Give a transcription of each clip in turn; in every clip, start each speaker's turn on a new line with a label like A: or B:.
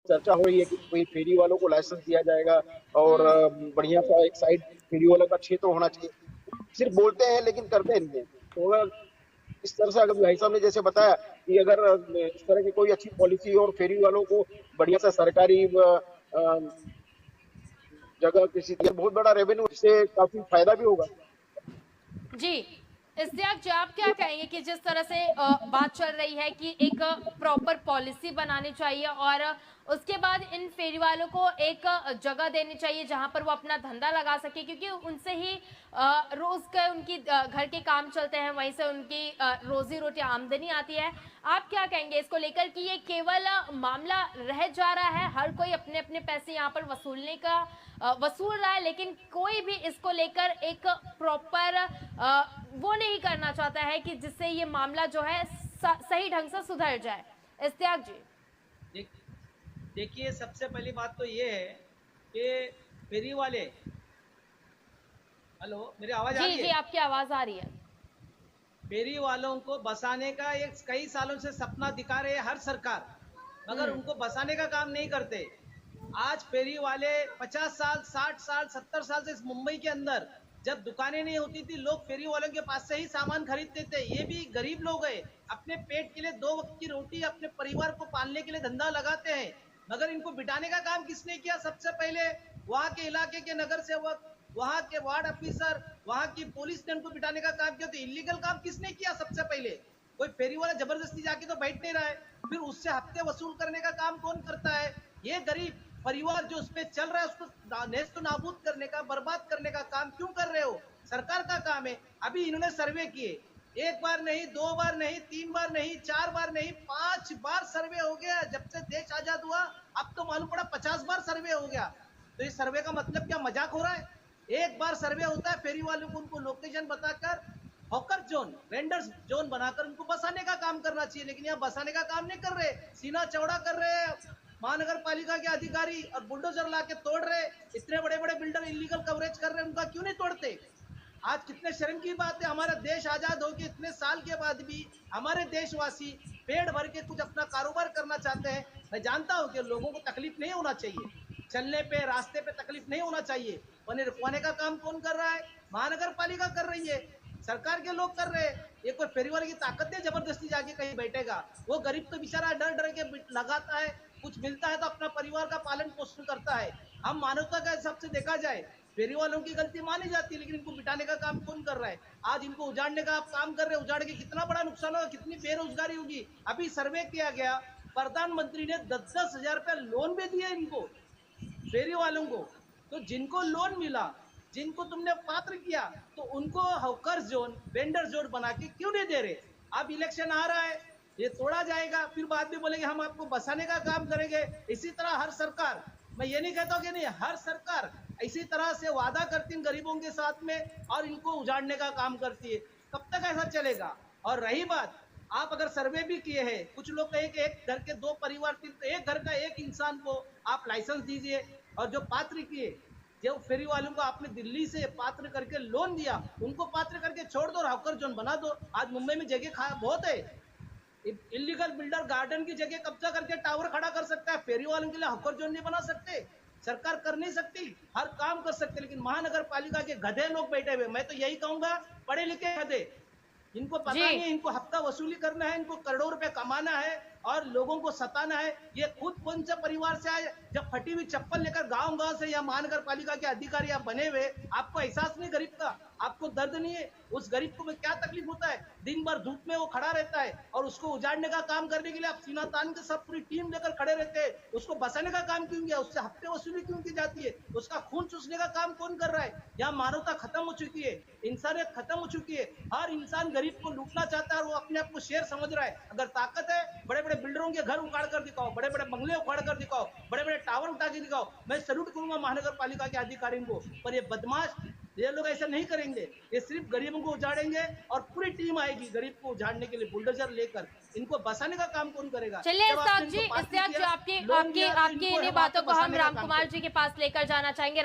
A: चर्चा हो रही है कि कोई फेरी वालों को लाइसेंस दिया जाएगा और बढ़िया सा एक साइड फेरी वालों का क्षेत्र होना चाहिए। सिर्फ बोलते हैं लेकिन करते नहीं है। तो अगर इस तरह से अगर भाई साहब ने जैसे बताया कि अगर इस तरह की कोई अच्छी पॉलिसी और फेरी वालों को बढ़िया सा सरकारी जगह किसी बहुत बड़ा रेवेन्यू, इससे काफी फायदा भी होगा।
B: जी, इश्तियाक जी, आप क्या कहेंगे कि जिस तरह से बात चल रही है कि एक प्रॉपर पॉलिसी बनानी चाहिए और उसके बाद इन फेरी वालों को एक जगह देनी चाहिए जहां पर वो अपना धंधा लगा सके, क्योंकि उनसे ही रोज के उनकी घर के काम चलते हैं, वहीं से उनकी रोजी रोटी आमदनी आती है। आप क्या कहेंगे इसको लेकर कि ये केवल मामला रह जा रहा है, हर कोई अपने अपने पैसे यहाँ पर वसूल रहा है, लेकिन कोई भी इसको लेकर एक प्रॉपर वो नहीं करना चाहता है कि जिससे ये मामला जो है सही ढंग से सुधर जाए। इश्तियाक जी।
C: देखिए, सबसे पहली बात तो ये है कि फेरी वाले, हेलो, मेरी आवाज आ रही है?
B: जी, आपकी आवाज आ रही है।
C: फेरी वालों को बसाने का एक कई सालों से सपना दिखा रहे हैं हर सरकार, मगर उनको बसाने का काम नहीं करते। आज फेरी वाले 50 साल, 60 साल, 70 साल से इस मुंबई के अंदर जब दुकानें नहीं होती थी, लोग फेरी वालों के पास से ही सामान खरीदते थे। ये भी गरीब लोग हैं, अपने पेट के लिए 2 वक्त की रोटी, अपने परिवार को पालने के लिए धंधा लगाते हैं, मगर इनको बिठाने का काम किसने किया? सबसे पहले वहां के इलाके के नगर सेवक, वहां के वार्ड ऑफिसर, वहां की पुलिस ने उनको बिठाने का काम किया। तो इलीगल काम किसने किया? सबसे पहले कोई फेरी वाला जबरदस्ती जाके तो बैठ नहीं रहा है, फिर उससे हफ्ते वसूल करने का काम कौन करता है? ये गरीब परिवार जो उसमें चल रहा है उसको नेस्त नाबूद करने का, बर्बाद करने का काम क्यों कर रहे हो? सरकार का काम है। अभी इन्होंने सर्वे किए, एक बार नहीं, 2 बार नहीं, 3 बार नहीं, 4 बार नहीं, 5 बार सर्वे हो गया जब से देश आजाद हुआ। अब तो मालूम पड़ा 50 बार सर्वे हो गया। तो इस सर्वे का मतलब क्या मजाक हो रहा है? एक बार सर्वे होता है, फेरी वालों को उनको लोकेशन बताकर हॉकर जोन, वेंडर्स जोन बनाकर उनको बसाने का काम करना चाहिए, लेकिन यहाँ बसाने का काम नहीं कर रहे, सीना चौड़ा कर रहे हैं महानगर पालिका के अधिकारी और बुलडोजर लाके तोड़ रहे। इतने बड़े बड़े बिल्डर इलीगल कवरेज कर रहे हैं, उनका क्यों नहीं तोड़ते? आज कितने शर्म की बात है, हमारा देश आजाद हो के इतने साल के बाद भी हमारे देशवासी पेड़ भर के कुछ अपना कारोबार करना चाहते हैं। मैं जानता हूं कि लोगों को तकलीफ नहीं होना चाहिए, चलने पे रास्ते पे तकलीफ नहीं होना चाहिए, उन्हें रुकवाने का काम कौन कर रहा है? महानगर पालिका कर रही है, सरकार के लोग कर रहे हैं। ये कोई फेरी वाले की ताकत है जबरदस्ती जाके कहीं बैठेगा? वो गरीब तो बेचारा डर डर के लगाता है, कुछ मिलता है तो अपना परिवार का पालन पोषण करता है। हम मानवता के हिसाब से देखा जाए, फेरी वालों की गलती मानी जाती है, लेकिन इनको बिठाने का काम कौन कर रहा है? आज इनको उजाड़ने का आप काम कर रहे हैं, उजाड़ के कितना बड़ा नुकसान होगा, कितनी बेरोजगारी होगी। अभी सर्वे किया गया, प्रधानमंत्री ने 10-10 हजार रुपया लोन भी दिए इनको, फेरी वालों को। तो जिनको लोन मिला, जिनको तुमने पात्र किया, तो उनको हॉकर जोन, वेंडर जोन बना के क्यों नहीं दे रहे? अब इलेक्शन आ रहा है, ये तोड़ा जाएगा, फिर बाद में बोलेंगे हम आपको बसाने का काम करेंगे। इसी तरह हर सरकार, मैं ये नहीं कहता कि नहीं, हर सरकार इसी तरह से वादा करती है गरीबों के साथ में और इनको उजाड़ने का काम करती है। कब तक ऐसा चलेगा? और रही बात, आप अगर सर्वे भी किए हैं, कुछ लोग कहे कि एक घर के 2 परिवार, एक घर का एक इंसान को आप लाइसेंस दीजिए, और जो पात्र किए, जो फेरी वालों को आपने दिल्ली से पात्र करके लोन दिया, उनको पात्र करके छोड़ दो और हॉकर जोन बना दो। आज मुंबई में जगह बहुत है, इलीगल बिल्डर गार्डन की जगह कब्जा करके टावर खड़ा कर सकता है, फेरी वालों के लिए हॉकर जोन नहीं बना सकते? सरकार कर नहीं सकती? हर काम कर सकते, लेकिन महानगर पालिका के गधे लोग बैठे हुए। मैं तो यही कहूंगा, पढ़े लिखे गधे, इनको पता नहीं है, इनको हफ्ता वसूली करना है, इनको करोड़ों रुपए कमाना है और लोगों को सताना है। ये खुद कौन सा परिवार से आए, जब फटी हुई चप्पल लेकर गांव गांव से या महानगर पालिका के अधिकारी आप बने हुए, आपको एहसास नहीं गरीब का? आपको दर्द नहीं है? उस गरीब को क्या तकलीफ होता है? दिन भर धूप में वो खड़ा रहता है और उसको उजाड़ने का काम करने के लिए आप सीना तान के सब पूरी टीम लेकर खड़े रहते हैं। उसको बसाने का काम क्यों किया? उससे हफ्ते वसूली क्यों की जाती है? उसका खून चूसने का काम कौन कर रहा है? यहाँ मानवता खत्म हो चुकी है, इंसानियत खत्म हो चुकी है। हर इंसान गरीब को लूटना चाहता है और वो अपने आप को शेर समझ रहा है। अगर ताकत है, बड़े बड़े बिल्डरों के घर उखाड़ कर दिखाओ, बड़े बड़े बंगले उखाड़ कर दिखाओ, बड़े बड़े टावर उठा के दिखाओ। मैं सैल्यूट करूंगा महानगर पालिका के अधिकारियों को, पर ये बदमाश, ये लोग ऐसा नहीं करेंगे। ये सिर्फ गरीबों को उजाड़ेंगे और पूरी टीम आएगी गरीब को उजाड़ने के लिए बुलडोजर लेकर। इनको बसाने का काम कौन करेगा?
B: चलिए इश्तियाक जी, आपकी इन्हीं बातों को हम राम कुमार जी के पास लेकर जाना चाहेंगे।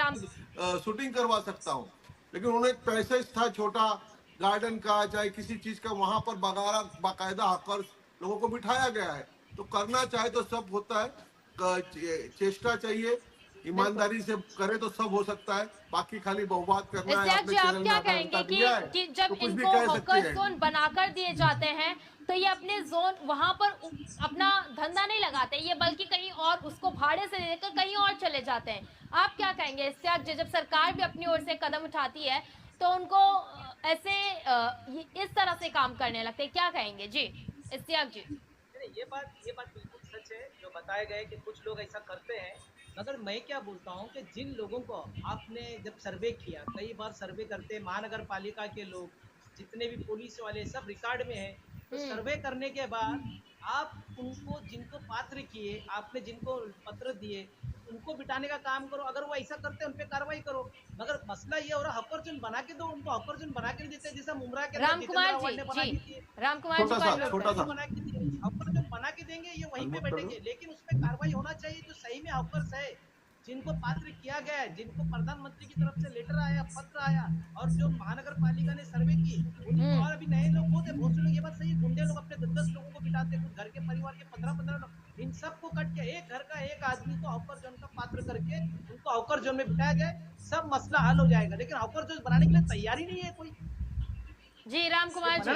D: शूटिंग करवा सकता हूँ, लेकिन उन्हें पैसेज था छोटा गार्डन का, चाहे किसी चीज का, वहां पर बाकायदा हॉकर्स लोगों को बिठाया गया है। तो करना चाहे तो सब होता है, चेष्टा चाहिए, ईमानदारी से करे तो सब हो सकता है, बाकी खाली बहुबात करना है।
B: इस्तियाक
D: आपने
B: जी, आप
D: चैनल में
B: क्या
D: आधा
B: कहेंगे
D: घंटा दिया है
B: कि जब
D: तो कुछ भी
B: इनको
D: कह सकते
B: हॉकर
D: हैं।
B: जोन बनाकर दिए जाते हैं तो ये अपने जोन वहां पर अपना धंधा नहीं लगाते, ये बल्कि कहीं और उसको भाड़े से देकर कहीं और चले जाते हैं। आप क्या कहेंगे इस्तियाक जी, जब सरकार भी अपनी ओर से कदम उठाती है तो उनको ऐसे इस तरह से काम करने लगते हैं, क्या कहेंगे जी इस्तियाक जी?
C: नहीं, ये बात बिल्कुल सच है जो बताया गया है कि कुछ लोग ऐसा करते हैं। मगर मैं क्या बोलता हूँ कि जिन लोगों को आपने जब सर्वे किया, कई बार सर्वे करते महानगर पालिका के लोग, जितने भी पुलिस वाले सब रिकॉर्ड में है, तो सर्वे करने के बाद आप उनको जिनको पात्र किए, आपने जिनको पत्र दिए, उनको बिठाने का काम करो। अगर वो ऐसा करते हैं उन पे कार्रवाई करो। मगर मसला ये हो रहा हॉकर जोन बना के दो, उनको हॉकर जोन बना के नहीं देते, जैसा मुमरा के अंदर जितेंद्र
B: रामकुमार
C: आव्हाड
B: जी,
C: ने बना के
B: जी
C: दिए।
B: रामकुमार जी,
D: छोटा सा
C: बना के दिए, हॉकर जोन बना के देंगे, ये वहीं पे बैठेंगे, लेकिन उसमें कार्रवाई होना चाहिए जो सही में हॉकर्स है, जिनको पात्र किया गया है, जिनको प्रधानमंत्री की तरफ से लेटर आया, पत्र आया, और जो महानगर पालिका ने सर्वे की उन्हीं को। और अभी नए लोग बहुत है, बहुत से लोग, ये बात सही है, गुंडे लोग अपने 10-10 लोगों को बिठाते, कुछ घर के परिवार के 15-15 लोग, इन सबको कट के एक घर का एक आदमी को हॉकर जोन का पात्र करके उनको हॉकर जोन में बिठाया जाए, सब मसला हल हो जाएगा। लेकिन हॉकर जोन बनाने के लिए तैयारी नहीं है कोई।
B: जी रामकुमार जी।